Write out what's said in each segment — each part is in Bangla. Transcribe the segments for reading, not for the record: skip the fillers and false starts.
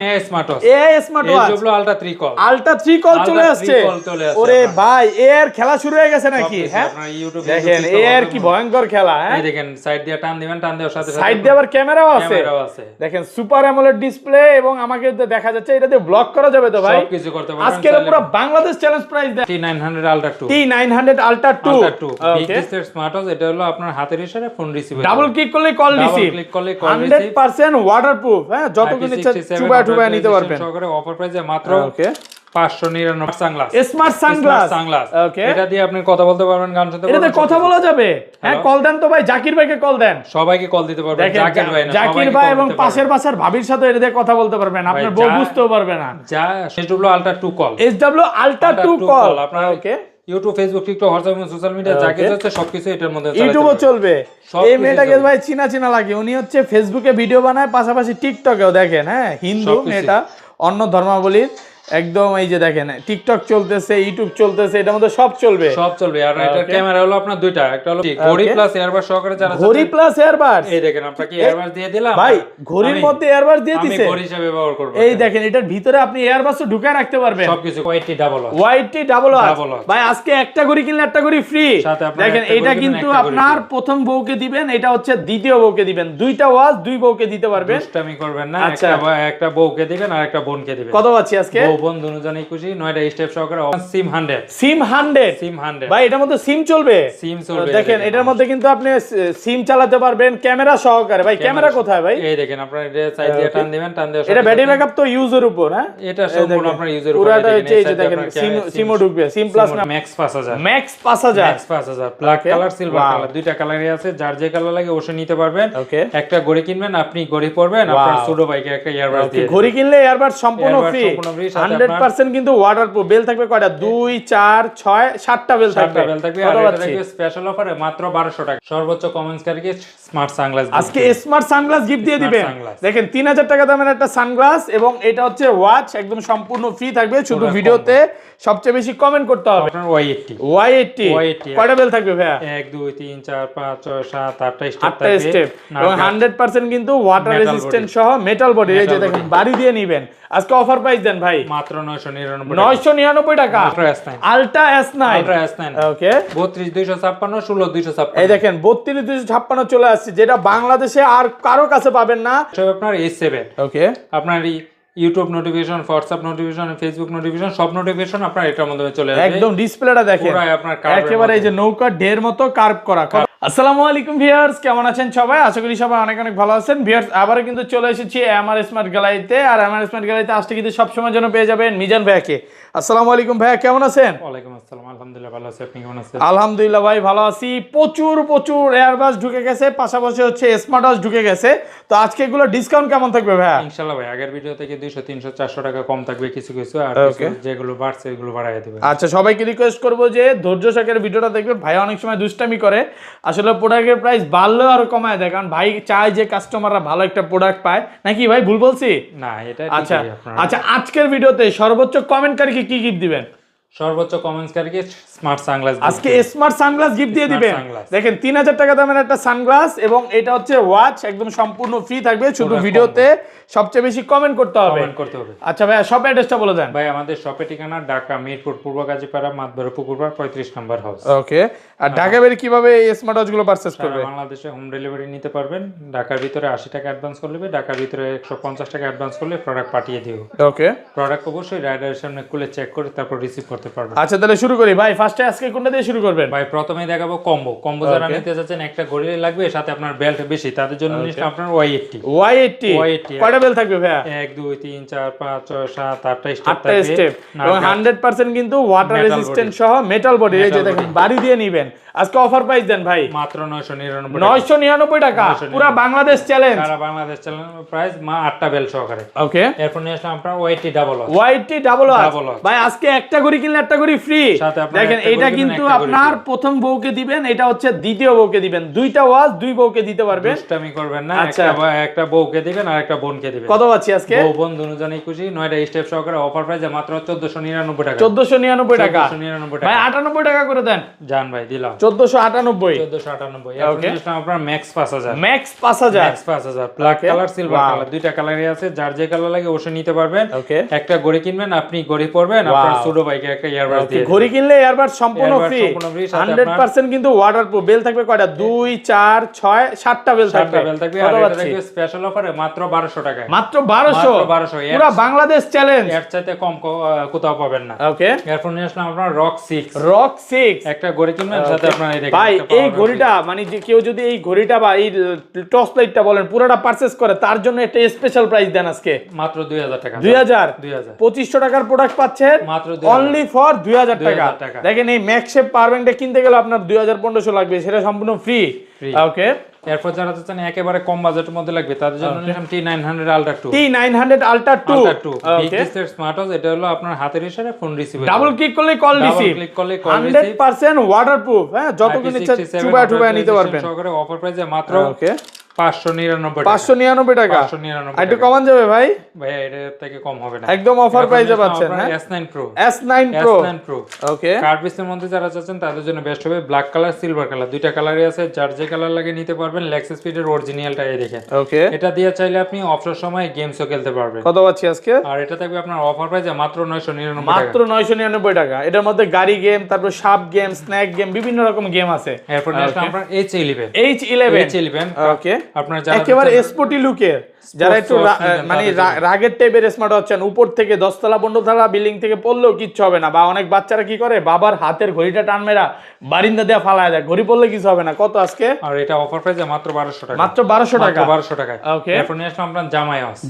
আলট্রা 3 কল চলে আসছে। ওরে ভাই এর খেলা শুরু হয়ে গেছে নাকি? হ্যাঁ দেখেন এর কি ভয়ঙ্কর খেলা। হ্যাঁ দেখেন সাইড দিয়ে টান দিবেন, টান দেওয়ার সাথে সাথে সাইড দিয়ে আবার ক্যামেরাও আছে। দেখেন সুপার অ্যামোলেড ডিসপ্লে এবং আমাকে দেখা যাচ্ছে এটা দিয়ে ব্লক করা যাবে তো ভাই, সবকিছু করতে পারবেন। আজকে পুরো বাংলাদেশ চ্যালেঞ্জ প্রাইস দেন T900 Ultra 2 T900 Ultra 2 big display smart watch. এটা হলো আপনার হাতের ইশারায় ফোন রিসিভ, ডাবল ক্লিক করলে কল রিসিভ, 100% ওয়াটারপ্রুফ। হ্যাঁ যতক্ষণ ইচ্ছা চুবা নিতে পারবেন। সহকারে অফার প্রাইসে মাত্র 599 সানগ্লাস, স্মার্ট সানগ্লাস। ওকে এটা দিয়ে আপনি কথা বলতে পারবেন, গান শুনতে পারবেন, এটাতে কথা বলা যাবে। হ্যাঁ কল দেন তো ভাই, জাকির ভাইকে কল দেন, সবাইকে কল দিতে পারবেন। জাকির ভাই এবং পাশের বাসার ভাবির সাথে এটা দিয়ে কথা বলতে পারবেন, আপনার বউ বুঝতেও পারবে না। যা SW Ultra 2 কল, SW Ultra 2 কল আপনার। Okay YouTube, Facebook, TikTok, WhatsApp এবং সোশ্যাল মিডিয়া যা কিছু আছে সবকিছু এটার মধ্যে চলে, ইউটিউবও চলবে। এই মেয়েটাকে ভাই চিনা লাগে, উনি হচ্ছে ফেসবুকে ভিডিও বানায়, পাশাপাশি টিকটকেও দেখেন। হ্যাঁ হিন্দু মেয়েটা, অন্য ধর্মাবলীর একদম। এই যে দেখেন টিকটক চলতেছে, ইউটিউব চলতেছে, এটার মধ্যে সব চলবে। আর এটা ক্যামেরা হলো আপনার দুইটা, একটা হলো ঘড়ি প্লাস এয়ারবাস সহকারে, যারা ঘড়ি প্লাস এয়ারবাস। এই দেখেন আপনাকে এয়ারবাস দিয়ে দিলাম ভাই, ঘড়ির মধ্যে এয়ারবাস দিয়ে দিয়েছে, আমি ঘড়ি হিসেবে ব্যবহার করব। এই দেখেন এটার ভিতরে আপনি এয়ারবাসও ঢুকায় রাখতে পারবেন, সবকিছু। ওয়াইটি ডাবল ভাই, আজকে একটা ঘড়ি কিনলে একটা ঘড়ি ফ্রি। দেখেন এটা কিন্তু আপনার প্রথম বউকে দিবেন, এটা হচ্ছে দ্বিতীয় বউকে দিবেন, দুইটা ওয়াচ দুই বউকে দিতে পারবেন। দুষ্টামি করবেন না, একটা বউকে দিবেন আর একটা বোনকে দিবেন। কত পাচ্ছি আজকে? বন্ধু দুজনেই খুশি। 9টা স্টেপ সহকারে সিম 100 ভাই, এটার মধ্যে সিম চলবে। দেখেন এটার মধ্যে কিন্তু আপনি সিম চালাতে পারবেন ক্যামেরা সহকারে। ভাই ক্যামেরা কোথায় ভাই? এই দেখেন আপনারা এটা সাইড দিয়ে টান দিবেন, টান দেওয়ার সাথে এটা ব্যাটারি ব্যাকআপ তো ইউজার উপর। হ্যাঁ এটা সম্পূর্ণ আপনার ইউজার উপর। পুরোটা হচ্ছে এই যে দেখেন সিমও ঢুকবে, সিম প্লাস না max 5000 black colour, silver colour, দুইটা কালারই আছে। যার যে কালার লাগে অবশ্যই নিতে পারবেন। একটা ঘড়ি কিনবেন, আপনি ঘড়ি পরবেন, আপনার ছোট ভাইকে একটা ইয়ারবাড দিয়ে দিবেন। ঘড়ি কিনলে ইয়ারবাড সম্পূর্ণ ফ্রি, 100% কিন্তু ওয়াটারপ্রুফ। বেল থাকবে কয়টা? 2 4 6 7টা বেল থাকবে। আর এটা থাকবে স্পেশাল অফারে মাত্র 1200 টাকা। সর্বোচ্চ কমেন্টসকারীকে স্মার্ট সানগ্লাস আজকে স্মার্ট সানগ্লাস গিফট দিয়ে দিবেন। দেখেন 3000 টাকা দামের একটা সানগ্লাস এবং এটা হচ্ছে ওয়াচ, একদম সম্পূর্ণ ফ্রি থাকবে। শুধু ভিডিওতে সবচেয়ে বেশি কমেন্ট করতে হবে। আপনার Y80 কয়টা বেল থাকবে ভাইয়া? 1 2 3 4 5 6 7 8টা স্টেপ এবং 100% কিন্তু ওয়াটার রেজিস্ট্যান্ট সহ মেটাল বডি। এই যে দেখেন বাড়ি দিয়ে নেবেন। আজকে অফার প্রাইস দেন ভাই মাত্র 999 টাকা। আলট্রা S9 ওকে 32256 16256। এই দেখেন 32256 চলে আসছে, যেটা বাংলাদেশে আর কারো কাছে পাবেন না। সব আপনার S7 ওকে। আপনার YouTube notification, WhatsApp notification, Facebook notification, সব নোটিফিকেশন আপনার এটার মধ্যে চলে আসবে। একদম ডিসপ্লেটা দেখেন পুরো আপনার একেবারে এই যে নৌকা ঢের মতো কার্ভ করা। আসসালামু আলাইকুম ভিউয়ার্স, কেমন আছেন সবাই? আশা করি সবাই অনেক অনেক ভালো আছেন। ভিউয়ার্স আবারো কিন্তু চলে এসেছি এমআর স্মার্ট গ্যালারিতে। আর এমআর স্মার্ট গ্যালারিতে আসতে কিন্তু সব সময়ের জন্য পেয়ে যাবেন মিজান ভাইকে। আসসালামু আলাইকুম ভাইয়া, কেমন আছেন? ওয়ালাইকুম আসসালাম, আলহামদুলিল্লাহ ভালো আছি। আপনি কেমন আছেন? আলহামদুলিল্লাহ ভাই ভালো আছি। প্রচুর এয়ারবাস ঢুকে গেছে, পাশাপাশি হচ্ছে স্মার্ট ওয়াচ ঢুকে গেছে। তো আজকে এগুলো ডিসকাউন্ট কেমন থাকবে ভাইয়া? ইনশাআল্লাহ ভাই আগের ভিডিও থেকে 200 300 400 টাকা কম থাকবে কিছু কিছু, আর যেগুলো বাড়ছে এগুলো বাড়ায় দিবেন। আচ্ছা সবাইকে রিকোয়েস্ট করব যে ধৈর্য সহকারে ভিডিওটা দেখবেন। ভাই অনেক সময় দুষ্টামি করে, আসলে প্রোডাক্টের প্রাইস বাড়লেও আর কমায় দেয়, কারণ ভাই চায় যে কাস্টমাররা ভালো একটা প্রোডাক্ট পায়। নাকি ভাই ভুল বলছি? না এটা আচ্ছা আজকের ভিডিওতে সর্বোচ্চ কমেন্টকারীকে কি গিফট দিবেন? সর্বোচ্চ কমেন্টসকারীকে স্মার্ট সানগ্লাস আজকে স্মার্ট সানগ্লাস গিফট দিয়ে দিবেন। দেখেন 3000 টাকা দামের একটা সানগ্লাস এবং এটা হচ্ছে ওয়াচ, একদম সম্পূর্ণ ফ্রি থাকবে। শুধু ভিডিওতে সবচেয়ে বেশি কমেন্ট করতে হবে। আচ্ছা ভাই শপ অ্যাড্রেসটা বলে দেন। ভাই আমাদের শপের ঠিকানা ঢাকা মিরপুর পূর্ব গাজীপাড়া মাতবর পুকুরপাড় 35 নম্বর হাউস। ওকে। আর ঢাকা বাইরে কিভাবে এই স্মার্ট ওয়াচগুলো পারচেজ করবে? বাংলাদেশে হোম ডেলিভারি নিতে পারবেন। ঢাকার ভিতরে 80 টাকা অ্যাডভান্স করলে, ঢাকার ভিতরে 150 টাকা অ্যাডভান্স করলে প্রোডাক্ট পাঠিয়ে দিও। ওকে। প্রোডাক্ট অবশ্যই রাইডারের সামনে খুলে চেক করে তারপর রিসিভ করতে পারবেন। আচ্ছা তাহলে শুরু করি ভাই। ফার্স্টে আজকে কোনটা দিয়ে শুরু করবেন? ভাই প্রথমেই দেখাবো কম্বো যারা নিতে যাচ্ছেন, একটা ঘড়ি লাগবে সাথে আপনার বেল্ট বেশি, তাদের জন্য নিশ্চয় আপনার Y80 কয়টা বেল্ট থাকবে ভাইয়া? 1 2 3 4 5 6 7 8টা স্টেপ এবং 100% কিন্তু ওয়াটার রেজিস্ট্যান্ট সহ মেটাল বডি। এই যে দেখেন বাড়ি দিয়ে নেবেন। আজকে অফার প্রাইস দেন ভাই মাত্র 999 টাকা। পুরো বাংলাদেশ চ্যালেঞ্জ, সারা বাংলাদেশ চ্যালেঞ্জ প্রাইস 8টা বেল্ট সহকারে। ওকে। এরপর নিয়ে আসলাম আপনার Y80 ভাই আজকে একটা ঘড়ি কিনলে একটা ঘড়ি ফ্রি। দেখেন এটা কিন্তু আপনার প্রথম বউকে দিবেন, এটা হচ্ছে দ্বিতীয় বউকে দিবেন, দুইটা ওয়াচ দুই বউকে দিতে পারবেন। দুষ্টামি করবেন না, একটা বউকে দিবেন আর একটা বোনকে দিবেন। কত পাচ্ছি আজকে? বউ বোন দুজনেই খুশি। 9টা স্টেপ সহকারে অফার প্রাইসে মাত্র 1499 টাকা। 1499 টাকা 1499 ভাই, 98 টাকা করে দেন। জান ভাই দিলাম 1498। এরপর আপনার max 5000। Max 5000 black colour silver colour দুইটা কালারই আছে, যার যে কালার লাগে অবশ্যই নিতে পারবেন। একটা ঘড়ি কিনবেন, আপনি ঘড়ি পরবেন, আপনার ছোট ভাইকে একটা ইয়ারবাডস দিয়ে দিবেন। ঘড়ি কিনলে ইয়ারবাডস সম্পূর্ণ ফ্রি 100% কিন্তু ওয়াটারপ্রুফ। বেল থাকবে কয়টা? 2 4 6 7টা বেল থাকবে। আর এটা থাকবে স্পেশাল অফারে মাত্র 1200 টাকায়। মাত্র 1200 পুরো বাংলাদেশ চ্যালেঞ্জ, এর চাইতে কম কোথাও পাবেন না। ওকে, এরপর নিয়ে আসলাম আপনার রক 6 একটা ঘড়ি কিনবেন, সাথে আপনার এই দেখেন ভাই এই ঘড়িটা মানে যে কেউ যদি এই ঘড়িটা বা এই টর্চ লাইটটা বলেন পুরোটা পারচেজ করে, তার জন্য একটা স্পেশাল প্রাইস দেন আজকে মাত্র 2000 টাকা। 2000 2500 টাকার প্রোডাক্ট পাচ্ছেন মাত্র অনলি ফর 2000 টাকা। দেখেন এই ম্যাক্সশেপ পাওয়ার ব্যাংকটা কিনতে গেলে আপনার 2500 লাগবে, সেটা সম্পূর্ণ ফ্রি। ওকে, এরপর যারা চাচ্ছেন একেবারে কম বাজেটের মধ্যে লাগবে তাদের জন্য নিলাম T900 Ultra 2। T900 Ultra 2 big display smart watch. এটা হলো আপনার হাতের ইশারায় ফোন রিসিভ, ডাবল ক্লিক করলে কল রিসিভ, 100% ওয়াটারপ্রুফ। হ্যাঁ, যতক্ষণ ইচ্ছা চুবায় নিতে পারবেন। সহকারে অফার প্রাইসে মাত্র 599 টাকা। একটু কমান যাবে ভাই? ভাই এটা থেকে কম হবে না, একদম অফার প্রাইসে পাচ্ছেন। হ্যাঁ, S9 Pro। ওকে, কার্ড পিসের মধ্যে যারা চাচ্ছেন তাদের জন্য বেস্ট হবে ব্ল্যাক কালার সিলভার কালার, দুইটা কালারই আছে, যার যে কালার লাগে নিতে পারবেন। লেক্স স্পিডের অরিজিনালটা এই দেখেন। ওকে, এটা দিয়ে চাইলে আপনি অবসর সময় গেমসও খেলতে পারবেন। কত পাচ্ছি আজকে? আর এটা থাকবে আপনার অফার প্রাইসে মাত্র 999 টাকা। মাত্র 999 টাকা। এটার মধ্যে গাড়ি গেম, তারপর সাপ গেম, স্ন্যাক গেম, বিভিন্ন রকম গেম আছে। এরপর নেক্সট আমরা H11 ওকে, আপনার যারা একেবারে স্পোর্টি লুকের, যারা একটু মানে রাগের টাইপের স্মার্ট হচ্ছেন, উপর থেকে 10 তলা 15 তলা বিল্ডিং থেকে পড়লেও কিচ্ছু হবে না। বা অনেক বাচ্চারা কি করে, বাবার হাতের ঘড়িটা টান মেরা বারিন্দা দিয়ে ফালায় দেয়, ঘড়ি পড়লে কিছু হবে না। কত আজকে? আর এটা অফার প্রাইসে মাত্র 1200 টাকা। মাত্র 1200 টাকা। 1200 টাকা। ওকে, এরপর নিয়ে আসলাম আমরা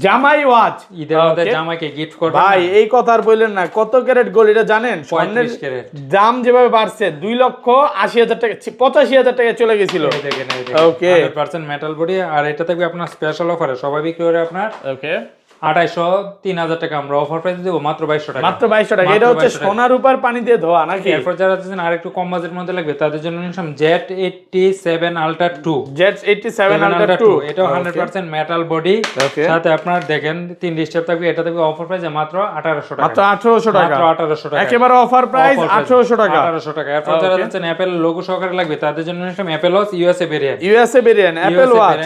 জামাই ওয়াচ। ঈদের মধ্যে জামাইকে গিফট করবেন ভাই, এই কথা আর বললেন না। কত ক্যারেট গোল্ড এটা জানেন? 35 ক্যারেট। দাম যেভাবে বাড়ছে 2,80,000 টাকা 85,000 টাকা চলে গেছিল। ওকে, 100% মেটাল বডি। আর এটা থাকবে আপনার স্পেশাল অফারে সবাই বিক্রি করে আপনার ওকে 2,500-3,000 টাকা। আমরা অফার প্রাইস দেব মাত্র 2200 টাকা। মাত্র 2200 টাকা। এটা হচ্ছে সোনার উপর পানি দিয়ে ধোয়া নাকি? এরপর যারা চাচ্ছেন আর একটু কম বাজেটের মধ্যে লাগবে তাদের জন্য নিলাম Z87 Ultra 2। Z87 Ultra 2 এটা 100% মেটাল বডি, সাথে আপনার দেখেন 3 স্টেপ থাকবে। এটা থাকবে অফার প্রাইসে মাত্র 1800 টাকা। মাত্র 1800 টাকা। মাত্র 1800 টাকা। একেবারে অফার প্রাইস 1800 টাকা। 1800 টাকা। এরপর যারা চাচ্ছেন অ্যাপল লোগো সহকারে লাগবে তাদের জন্য নিলাম Apple watch USA variant. Apple watch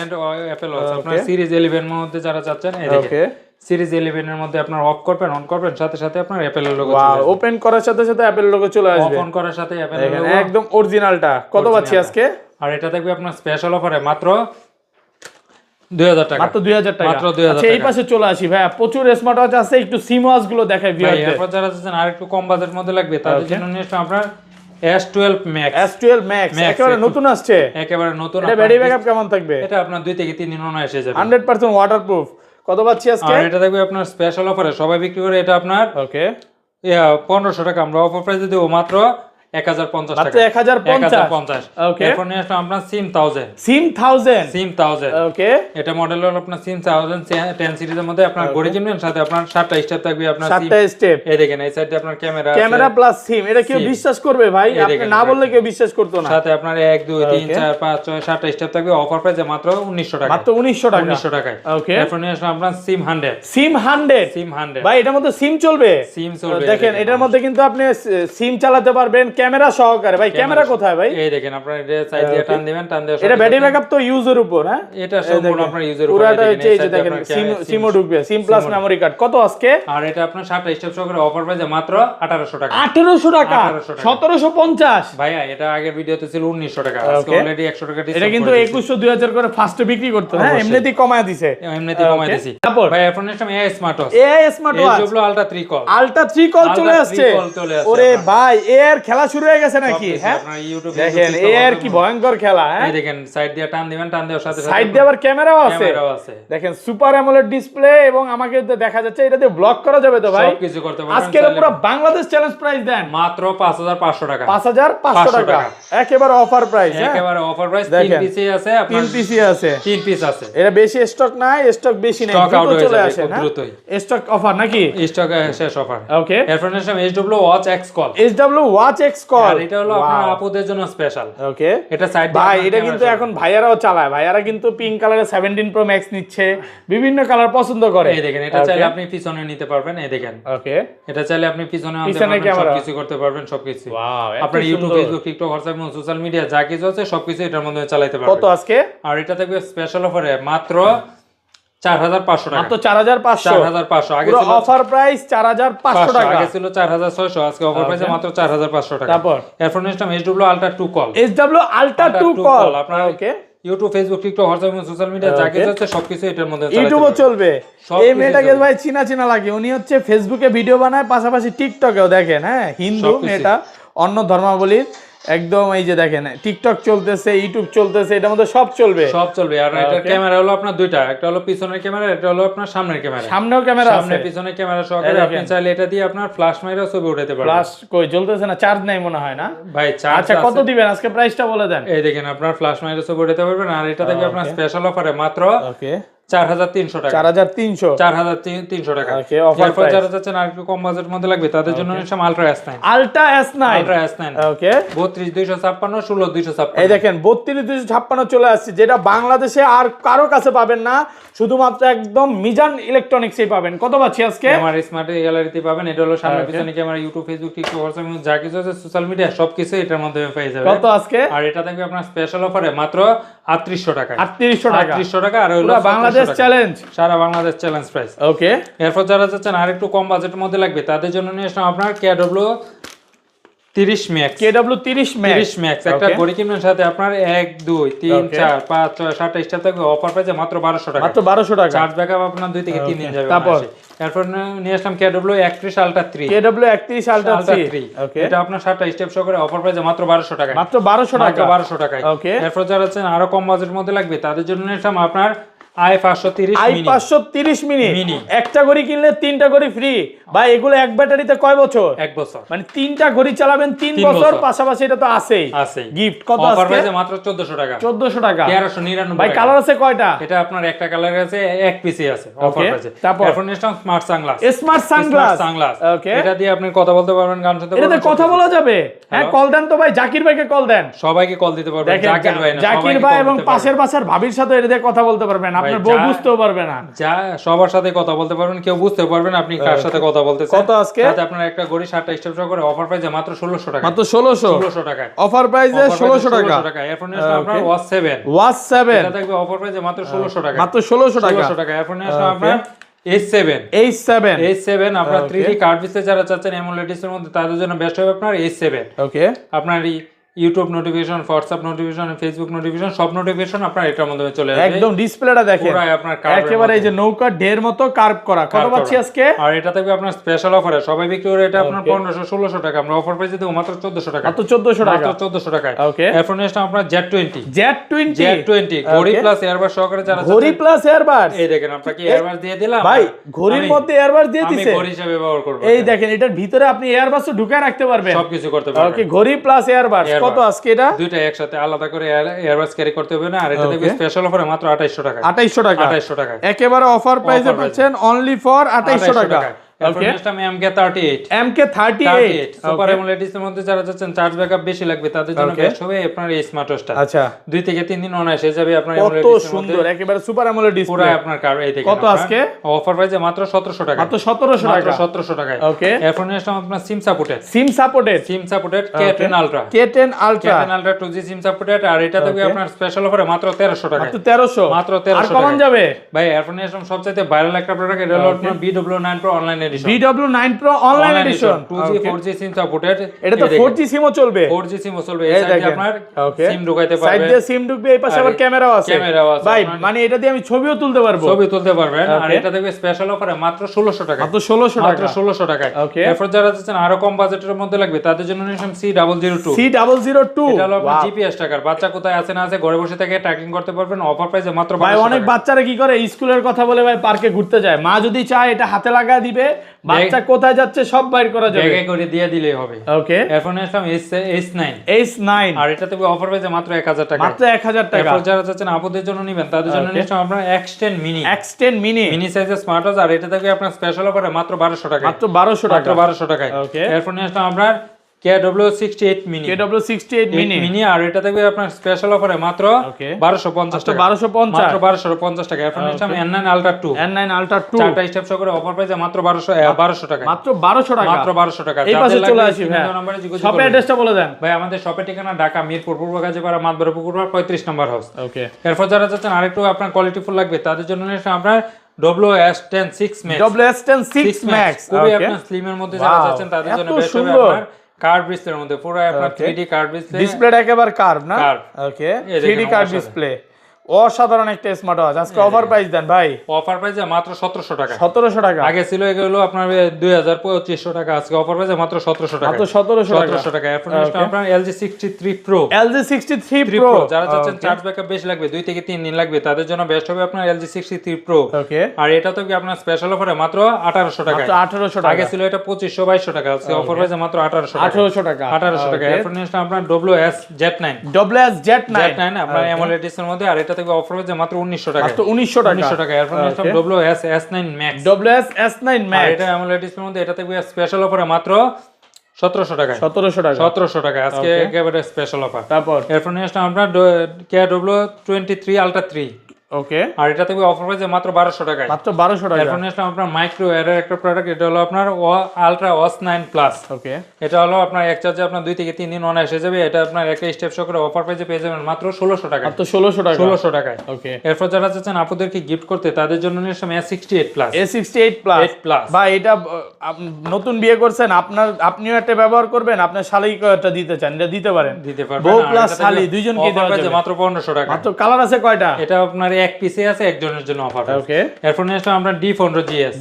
Apple watch আপনার সিরিজ 11 এর মধ্যে যারা চাচ্ছেন এই দেখেন সিরিজ 11 এর মধ্যে আপনার অফ করবেন, অন করবেন, সাথে সাথে আপনার অ্যাপল এর লোগো চলে আসবে। ওপেন করার সাথে সাথে অ্যাপল লোগো চলে আসবে। ওপেন করার সাথে অ্যাপল লোগো একদম অরিজিনালটা। কত পাচ্ছি আজকে? আর এটা থাকবে আপনার স্পেশাল অফারে মাত্র 2000 টাকা। মাত্র 2000 টাকা। মাত্র 2000 আচ্ছা, এই পাশে চলে আসি ভাই, প্রচুর স্মার্ট ওয়াচ আছে, একটু সিম ওয়াচ গুলো দেখাই ভিউয়ারদের। এরপর যারা চাচ্ছেন আর একটু কম বাজেটের মধ্যে লাগবে তাদের জন্য নিয়ে আসলাম আপনার S12 Max। একেবারে নতুন আসছে, একেবারে নতুন। এটা ব্যাটারি ব্যাকআপ কেমন থাকবে? এটা আপনার 2 থেকে 3 দিন এসে যাবে, 100% ওয়াটারপ্রুফ। কত পাচ্ছি আজকে? আর এটা থাকবে আপনার স্পেশাল অফারে সবাই বিক্রি করে এটা আপনার ওকে 1500 টাকা। আমরা অফার প্রাইসে দেব মাত্র 1050 টাকা। মাত্র 1050। ওকে, এরপর নিয়ে আসলাম আপনার সিম 1000। ওকে, এটা মডেল হলো আপনার সিম 1010 সিরিজের মধ্যে আপনার ঘড়ি কিনবেন, সাথে আপনার 7টা স্টেপ থাকবে। আপনার 7টা স্টেপ এই দেখেন, এই সাইডে আপনার ক্যামেরা প্লাস সিম। এটা কেউ বিশ্বাস করবে ভাই? আপনি না বললে কেউ বিশ্বাস করতো না। সাথে আপনার 1 2 3 4 5 6 7টা স্টেপ থাকবে। অফার প্রাইসে মাত্র 1900 টাকা। মাত্র 1900 টাকা। 1900 টাকায়। ওকে, এরপর নিয়ে আসলাম আপনার সিম 100। ভাই এটার মধ্যে সিম চলবে। দেখেন এটার মধ্যে কিন্তু আপনি সিম চালাতে পারবেন ক্যামেরা সহকারে। ভাই ক্যামেরা কোথায় ভাই? এই দেখেন আপনার এটা সাইড দিয়ে টান দিবেন, টান দিয়ে এটা ব্যাটারি ব্যাকআপ তো ইউজের উপর। হ্যাঁ, এটা সম্পূর্ণ আপনার ইউজের উপর। পুরোটা হচ্ছে এই যে দেখেন সিমও ঢুকবে, সিম প্লাস মেমরি কার্ড। কত আজকে? আর এটা আপনার 7টা স্টেপ সহকারে অফার প্রাইসে মাত্র 1800 টাকা। 1800 টাকা 1750। ভাইয়া এটা আগের ভিডিওতে ছিল 1900 টাকা, আজকে অলরেডি 100 টাকা ডিসকাউন্ট। এটা কিন্তু 2100 2000 করে ফার্স্টে বিক্রি করতে। হ্যাঁ, এমনিতেই কমায় দিয়েছে। তারপর ভাই এখন নিলাম AI smart watch. Ultra 3 call চলে আসছে। ওরে ভাই, এর খেলা শুরু হয়ে গেছে নাকি? হ্যাঁ, আপনার ইউটিউবে দেখেন এর কি ভয়ঙ্কর খেলা। হ্যাঁ, এই দেখেন সাইড দিয়ে টান দিবেন, টান দেওয়ার সাথে সাইড দিয়ে আবার ক্যামেরাও আছে। দেখেন সুপার অ্যামোলেড ডিসপ্লে, এবং আমাকে দেখা যাচ্ছে এটাতে ব্লক করা যাবে তো ভাই? সবকিছু করতে পারবেন। আজকে পুরো বাংলাদেশ চ্যালেঞ্জ প্রাইস দেন মাত্র 5500 টাকা। 5500 টাকা একেবারে অফার প্রাইস। একেবারে অফার প্রাইস। 3 পিসই আছে, আপনার 3 পিসই আছে, 3 পিস আছে। এটা বেশি স্টক নাই, স্টক বেশি নাই, স্টক আউট হয়ে চলে যাবে আসে না দ্রুতই। স্টক অফার নাকি? স্টক শেষ অফার। ওকে, এরপর নিলাম HW watch X call. HW watch X call, আর এটা হলো আপনার আপুদের জন্য স্পেশাল। ওকে, এটা সাইড ভাই এটা কিন্তু এখন ভাইয়ারাও চালায়, ভাইয়ারা কিন্তু পিঙ্ক কালারে 17 প্রো ম্যাক্স নিচ্ছে, বিভিন্ন কালার পছন্দ করে। এই দেখেন, এটা চাইলে আপনি পিছনে নিতে পারবেন। এই দেখেন, ওকে, এটা চাইলে আপনি পিছনে আনতে পারবেন, সবকিছু করতে পারবেন, সবকিছু। আপনার ইউটিউব, ফেসবুক, টিকটক, হোয়াটসঅ্যাপ এবং সোশ্যাল মিডিয়া যা কিছু আছে সবকিছু এটার মধ্যে চালাতে পারবেন। কত আজকে? আর এটা থাকবে স্পেশাল অফারে মাত্র 4500 টাকা। মাত্র 4500। 4500 আগে ছিল অফার প্রাইস 4500 টাকা, আগে ছিল 4600, আজকে অফার প্রাইসে মাত্র 4500 টাকা। তারপর এরপর নিলাম HW ultra 2 call. HW ultra 2 কল আপনার okay, YouTube, Facebook, TikTok, WhatsApp এবং সোশ্যাল মিডিয়া যা কিছু আছে সবকিছু এটার মধ্যে চালাতে ইউটিউবও পারবেন। চলবে। এই মেয়েটাকে ভাই চিনা লাগে, উনি হচ্ছে ফেসবুকে ভিডিও বানায়, পাশাপাশি টিকটকেও দেখেন। হ্যাঁ, হিন্দু মেয়েটা, অন্য ধর্মাবলীর একদম। এই যে দেখেন টিকটক চলতেছে, ইউটিউব চলতেছে, এটার মধ্যে সব চলবে। আর এটা ক্যামেরা হলো আপনার দুইটা, একটা হলো পিছনের ক্যামেরা, এটা হলো আপনার সামনের ক্যামেরা। সামনেও ক্যামেরা আছে, সামনে পিছনে ক্যামেরা সহকারে আপনি চাইলে এটা দিয়ে আপনার ফ্ল্যাশ মাইরা ছবি উঠাতে পারবেন। ফ্ল্যাশ কই জ্বলতেছে না, চার্জ নাই মনে হয় না ভাই, চার্জ। আচ্ছা, কত দিবেন আজকে? প্রাইসটা বলে দেন। এই দেখেন, আপনার ফ্ল্যাশ মাইরা ছবি উঠাতে পারবেন। আর এটা থেকে আপনার স্পেশাল অফারে মাত্র ওকে 4300 টাকা। 4300 টাকা। ওকে, অফার এরপর যারা চাচ্ছেন আর একটু কম বাজেটের মধ্যে লাগবে তাদের জন্য নিলাম আলট্রা S9। আলট্রা S9 ওকে, 32256 16256। এই দেখেন 32256 চলে আসছে, যেটা বাংলাদেশে আর কারো কাছে পাবেন না, শুধুমাত্র একদম মিজান ইলেকট্রনিক্সেই পাবেন। কত পাচ্ছি আজকে? আমার স্মার্ট গ্যালারিতে পাবেন। এটা হলো সামনে পিছনে camera, YouTube, Facebook, TikTok, WhatsApp এবং যা কিছু আছে সোশ্যাল মিডিয়া সবকিছু এটার মধ্যে পেয়ে যাবেন। কত আজকে? আর এটা থাকবে আপনার স্পেশাল অফারে মাত্র 3800 টাকা। 3800 টাকা। আর হলো বাংলাদেশ চ্যালেঞ্জ, সারা বাংলাদেশ চ্যালেঞ্জ প্রাইস। ওকে, এরপর যারা যাচ্ছেন আর একটু কম বাজেটের মধ্যে লাগবে তাদের জন্য নিয়ে আসলাম আপনার KW 30 ম্যাক্স। KW 30 ম্যাক্স একটা ঘড়ি কিনবেন, সাথে আপনার 1 2 3 4 5 6 7 স্টার থাকবে। অফার প্রাইসে মাত্র 1200 টাকা। মাত্র 1200 টাকা। চার্জ ব্যাকআপ আপনার 2 থেকে 3 দিন যাবে। তারপর এরপর নিয়ে আসলাম KW 31 আলট্রা 3। KW 31 আলট্রা 3 ওকে, এটা আপনার 7টা স্টেপ সহকারে অফার প্রাইসে মাত্র 1200 টাকা। মাত্র 1200 টাকা। মাত্র 1200 টাকায়। ওকে, এরপর যারা আছেন আরো কম বাজেটের মধ্যে লাগবে তাদের জন্য নিয়ে আসলাম আপনার i530 মিনি। একটা ঘড়ি কিনলে 3টা ঘড়ি ফ্রি। ভাই এগুলো এক ব্যাটারিতে কয় বছর? 1 বছর। মানে 3টা ঘড়ি চালাবেন 3 বছর, পাশাপাশি এটা তো আছেই গিফট। কত আজকে? অফার প্রাইসে মাত্র 1400 টাকা। 1400 টাকা। 1399। ভাই কালার আছে কয়টা? এটা আপনার একটা কালার আছে, এক পিসি আছে অফার প্রাইসে। তারপর এখন নিলাম স্মার্ট সানগ্লাস। স্মার্ট সানগ্লাস ওকে, এটা দিয়ে আপনি কথা বলতে পারবেন, গান শুনতে পারবেন। এটাতে কথা বলা যাবে? হ্যাঁ, কল দেন তো ভাই, জাকির ভাইকে কল দেন। সবাইকে কল দিতে পারবেন। জাকির ভাই না, জাকির ভাই এবং পাশের বাসার ভাবির সাথে এটা দিয়ে কথা বলতে পারবেন, আপনার বউ বুঝতেও পারবে না। যা সবার সাথে কথা বলতে পারবেন, কেউ বুঝতে পারবেন আপনি কার সাথে কথা বলতেছেন। কত আজকে? সাথে আপনার একটা ঘড়ি 7টা স্টেপ সহ করে অফার প্রাইসে মাত্র 1600 টাকা। মাত্র 1600 টাকায় অফার প্রাইসে 1600 টাকা। এরপর নিলাম আপনার ওয়াচ 7। এটা থাকবে অফার প্রাইসে মাত্র 1600 টাকা। মাত্র 1600 টাকা। এরপর নিলাম আপনার H7 আপনার 3D কার্ড ডিসপ্লে যারা চাচ্ছেন AMOLED ডিসপ্লের মধ্যে তাদের জন্য বেস্ট হবে আপনার H7। ওকে, আপনার YouTube notification, WhatsApp notification, Facebook notification, সব নোটিফিকেশন আপনার এটার মধ্যে চলে আসবে। একদম ডিসপ্লেটা দেখেন, পুরো আপনার একেবারে এই যে নৌকা ঢের মতো কার্ভ করা। কত পাচ্ছি আজকে? আর এটা থাকবে আপনার স্পেশাল অফারে, সবাই বিক্রি করে এটা আপনার 1500 1600 টাকা, আমরা অফার প্রাইসে দেব মাত্র 1400 টাকা। মাত্র 1400 টাকা। মাত্র 1400 টাকায়। ওকে, এরপর নেক্সট আপনার Z20 Z20 ঘড়ি প্লাস এয়ারবাস সহকারে যারা ঘড়ি প্লাস এয়ারবাস। এই দেখেন আপনাকে এয়ারবাস দিয়ে দিলাম ভাই, ঘড়ির মধ্যে এয়ারবাস দিয়ে দিয়েছে, আমি ঘড়ি হিসেবে ব্যবহার করব। এই দেখেন, এটার ভিতরে আপনি এয়ারবাসও ঢুকায় রাখতে পারবেন, সবকিছু করতে পারবেন। ওকে, ঘড়ি প্লাস এয়ারবাস। কত আজকে এটা? দুইটা একসাথে আলাদা করে এয়ারবাস ক্যারি করতে হবে না। আর এটা থেকে স্পেশাল অফারে মাত্র 2800 টাকা। 2800 টাকা একেবারে অফার প্রাইসে পাচ্ছেন, অনলি ফর 2800 টাকা। ওকে, নেক্সট আমি MK38 সুপার AMOLED ডিসপ্লের মধ্যে যারা যাচ্ছেন চার্জ ব্যাকআপ বেশি লাগবে তাদের জন্য বেস্ট হবে আপনার এই স্মার্ট ওয়াচটা। আচ্ছা, 2 থেকে 3 দিন অনায়াসে যাবে আপনার AMOLED কত ডিসপ্লের মধ্যে। সুন্দর একেবারে সুপার AMOLED ডিসপ্লে। পুরো আপনার কার এই দেখেন কত আজকে? অফার প্রাইসে মাত্র 1700 টাকা। মাত্র 1700 টাকা। 1700 টাকায়। ওকে, এরপর নেক্সট আপনার SIM supported K10 Ultra 2G SIM supported. আর এটা থেকে আপনার স্পেশাল অফারে মাত্র 1300 টাকা। মাত্র 1300 মাত্র 1300 আর কমান যাবে ভাই। এরপর নিয়ে আসলাম সবচেয়ে ভাইরাল একটা প্রোডাক্ট, এটা হলো আপনার BW9 Pro online addition VW9 Pro online addition 2G 4G SIM supported এটা তো 4G সিমও চলবে 4G সিমও চলবে এই সাইডে আপনার সিম ঢুকাইতে পারবেন সাইড দিয়ে সিম ঢুকবে এই পাশে আবার ক্যামেরাও আছে ভাই মানে এটা দিয়ে আমি ছবিও তুলতে পারবো ছবি তুলতে পারবেন আর এটা দেখবে স্পেশাল অফারে মাত্র 1600 টাকা মাত্র 1600 টাকা মাত্র 1600 টাকায় এরপর যারা চাচ্ছেন আরো কম বাজেটের মধ্যে লাগবে তাদের জন্য নিলাম C002 এটা হলো আপনার জিপিএস টাকার বাচ্চা কোথায় আছে না আছে ঘরে বসে থেকে ট্র্যাকিং করতে পারবেন অফার প্রাইসে মাত্র 1200 ভাই অনেক বাচ্চারা কি করে স্কুলের কথা বলে ভাই পার্কে ঘুরতে যায় মা যদি চায় এটা হাতে লাগায় দিবে বাচ্চা কোথায় যাচ্ছে সব বাইর করা যাবে ব্যাগে করে দিয়ে দিলেই হবে ওকে এরপর নিলাম S9 আর এটা তো অফার প্রাইসে মাত্র 1000 টাকা মাত্র 1000 টাকা এরপর যারা চাচ্ছেন আপুদের জন্য নেবেন তাদের জন্য নিলাম আমরা X10 মিনি সাইজের স্মার্ট ওয়াচ আর এটা থেকে আপনার স্পেশাল অফারে মাত্র 1200 টাকা মাত্র 1200 টাকা মাত্র 1200 টাকায় এরপর নিলাম আমরা KW68 মিনি আর এটা থাকবে আপনার স্পেশাল অফারে মাত্র 1250 টাকা মাত্র 1250 টাকা এরপর নিলাম N9 Ultra 2 চারটা স্টেপ সহ করে অফার প্রাইসে মাত্র 1200 টাকা মাত্র 1200 টাকা মাত্র 1200 টাকা এই পাশে চলে আসি ভাই শপের অ্যাড্রেসটা বলে দেন ভাই আমাদের শপের ঠিকানা ঢাকা মিরপুর পূর্ব গাজীপাড়া মাতবর পুকুর 35 নম্বর হাউস ওকে এরপর যারা চাচ্ছেন আরেকটু আপনার কোয়ালিটি ফুল লাগবে তাদের জন্য নিলাম আমরা WS10 6 Max খুবই আপনার স্লিমের মধ্যে যারা চাচ্ছেন তাদের জন্য বেস্ট হবে আপনার কার্ভ ডিসপ্লের মধ্যে পুরো আপনার 3D কার্ভ ডিসপ্লেটা একেবারে কার্ভ না ওকে 3D কার্ভ ডিসপ্লে অসাধারণ একটা স্মার্ট ওয়াচ আজকে অফার প্রাইস দেন ভাই অফার প্রাইসে মাত্র 1700 টাকা 1700 টাকা আগে ছিল এগুলো আপনার 2500 টাকা আজকে অফার প্রাইসে মাত্র 1700 টাকা মাত্র 1700 টাকা এরপর আপনার LG63 Pro যারা চাচ্ছেন চার্জ ব্যাকআপ বেশি লাগবে 2 থেকে 3 দিন লাগবে তাদের জন্য বেস্ট হবে আপনার LG63 Pro ওকে আর এটা তো কি আপনার স্পেশাল অফারে মাত্র 1800 টাকা মাত্র 1800 টাকা আগে ছিল এটা 2500 টাকা আজকে অফার প্রাইসে মাত্র 1800 টাকা 1800 টাকা এরপর আপনার WS-Z9 আপনার AMOLED এর মধ্যে আর এটা থেকে অফার প্রাইসে মাত্র 1900 টাকা মাত্র 1900 টাকা এরপর WS-S9 Max আর এটা AMOLED এর মধ্যে এটা থেকে স্পেশাল অফারে মাত্র 1700 টাকা আজকে একেবারে স্পেশাল অফার তারপর এরপর আপনার KW23 Ultra 3 ওকে আর এটা থেকে অফার প্রাইসে মাত্র 1200 টাকা মাত্র 1200 টাকা এরপর আপনার মাইক্রো এর একটা প্রোডাক্ট এটা হলো আপনার আলট্রা OS9 প্লাস ওকে এটা হলো আপনার এক চার্জে আপনার 2 থেকে 3 দিন অন এসে যাবে এটা আপনার একটা স্টেপ সহ করে অফার প্রাইসে পেয়ে যাবেন মাত্র 1600 টাকা মাত্র 1600 টাকায় ওকে এরপর যারা চাচ্ছেন আপুদেরকে গিফট করতে তাদের জন্য নিলাম A68 প্লাস ভাই এটা নতুন বিয়ে করছেন আপনিও একটা ব্যবহার করবেন আপনার শালীকে একটা দিতে চান এটা দিতে পারেন বউ প্লাস শালী দুইজনকে দেওয়া যাবে মাত্র 1500 টাকা মাত্র কালার আছে কয়টা এটা আপনার এক পিসে আছে একজনের জন্য অফার ওকে এরপর নিলাম আমরা D15GS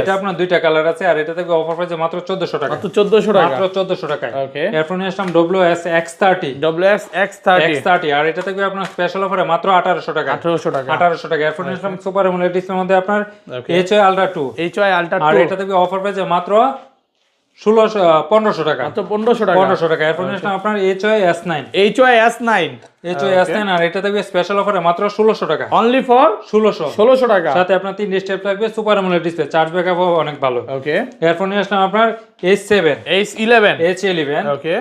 এটা আপনার দুইটা কালার আছে আর এটা থেকে অফার প্রাইসে মাত্র 1400 টাকা মাত্র 1400 টাকা মাত্র 1400 টাকায় ওকে এরপর নিলাম WS-X30 আর এটা থেকে আপনার স্পেশাল অফারে মাত্র 1800 টাকা 1800 টাকা এরপর নিলাম সুপার AMOLED ডিসপ্লের মধ্যে আপনার HY Ultra 2 আর এটা থেকে অফার প্রাইসে মাত্র 1500 টাকা মাত্র 1500 টাকা এরপর নিলাম আপনার HY-S9 আর এটা থেকে স্পেশাল অফারে মাত্র 1600 টাকা অনলি ফর 1600 টাকা সাথে আপনার 3 স্টেপ থাকবে super AMOLED display charge backup অনেক ভালো ওকে এরপর নিলাম আপনার H11 ওকে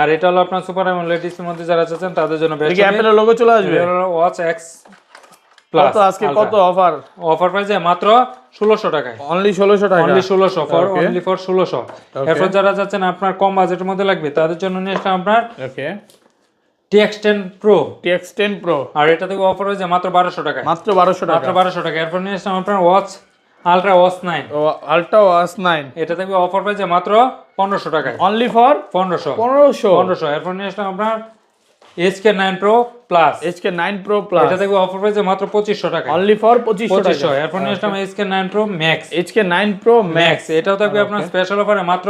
আর এটা হলো আপনার সুপার AMOLED ডিসপ্লের মধ্যে যারা চাচ্ছেন তাদের জন্য বেস্ট হবে অ্যাপেলের লোগো চলে আসবে ওয়াচ X প্লাস আজকে কত অফার প্রাইসে মাত্র 1600 টাকায় অনলি 1600 টাকা অনলি 1600 এরপর যারা যাচ্ছেন আপনার কম বাজেটের মধ্যে লাগবে তাদের জন্য নিলাম আপনার ওকে TX10 Pro আর এটা থেকে অফার হয়েছে মাত্র 1200 টাকা মাত্র 1200 টাকা এরপর নিলাম আপনার ওয়াচ আলট্রা OS9 এটা থেকে অফার পাইছে মাত্র 1500 টাকায় অনলি ফর 1500 এরপর নিলাম আপনার HK9 Pro Plus এটা থেকে অফার প্রাইসে মাত্র 2500 টাকা অনলি ফর 2500 টাকা এরপর নিলাম HK9 Pro Max এটাও থাকবে আপনার স্পেশাল অফারে মাত্র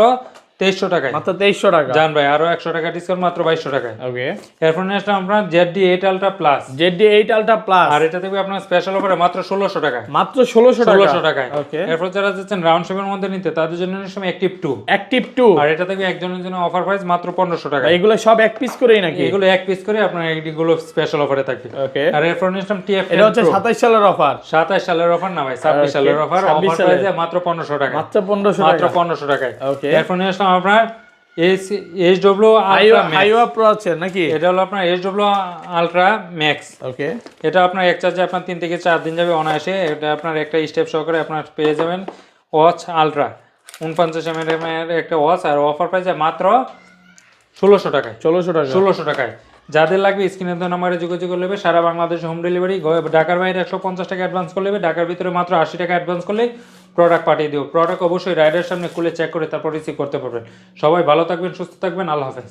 2300 টাকায় মাত্র 2300 টাকা জান ভাই আরো 100 টাকা ডিসকাউন্ট মাত্র 2200 টাকায় ওকে এরপর নিলাম আমরা ZD8 Ultra Plus আর এটা থেকে আপনার স্পেশাল অফারে মাত্র 1600 টাকা মাত্র 1600 টাকায় ওকে এরপর যারা যাচ্ছেন রাউন্ড শেপের মধ্যে নিতে তাদের জন্য নিলাম অ্যাক্টিভ 2 আর এটা থেকে একজনের জন্য অফার প্রাইস মাত্র 1500 টাকা এগুলো সব এক পিস করেই নাকি এগুলো এক পিস করে আপনার এগুলো স্পেশাল অফারে থাকবে ওকে আর এরপর নিলাম TF এটা হচ্ছে 27 সালের অফার 27 সালের অফার না ভাই 26 সালের অফার প্রাইসে মাত্র 1500 টাকা মাত্র 1500 টাকায় ওকে এরপর নিলাম আপনার HW Ultra Pro আছে নাকি এটা হলো আপনার HW Ultra Max ওকে এটা আপনার এক চার্জে আপনার 3 থেকে 4 দিন যাবে অনায়াসে এটা আপনার একটা স্টেপ সহকারে আপনার পেয়ে যাবেন ওয়াচ আলট্রা 49 mAh এর একটা ওয়াচ আর অফার প্রাইসে মাত্র 1600 টাকায় যাদের লাগবে স্ক্রিনে দেওয়া নম্বরে যোগাযোগ করলে সারা বাংলাদেশে হোম ডেলিভারি ঢাকার বাইরে 150 টাকা অ্যাডভান্স করলে ঢাকার ভিতরে মাত্র 80 টাকা অ্যাডভান্স করলে প্রোডাক্ট পাঠিয়ে দিব। প্রোডাক্ট অবশ্যই রাইডারের সামনে খুলে চেক করে তারপর রিসিভ করতে পারবেন। সবাই ভালো থাকবেন, সুস্থ থাকবেন, আল্লাহ হাফেজ।